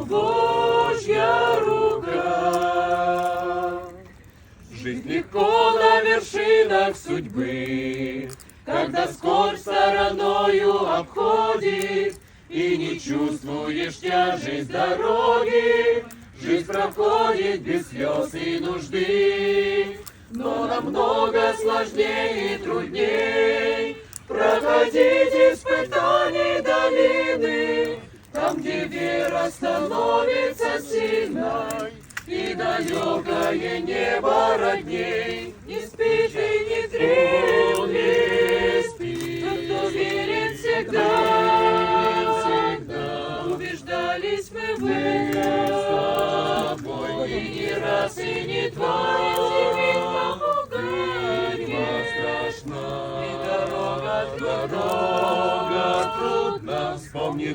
Божья рука. Жить легко на вершинах судьбы, когда скорбь стороною обходит, и не чувствуешь тяжесть дороги. Жизнь проходит без слез и нужды, но намного сложнее и трудней проходить испытаний долины, там, где вера становится сильной, и далекое небо родней. Не спит и не дремлет, не спит, тот, кто верит всегда. Убеждались мы в этом, и не раз, и не два, и зимит попугай страшна, и дорога трудна, вспомни,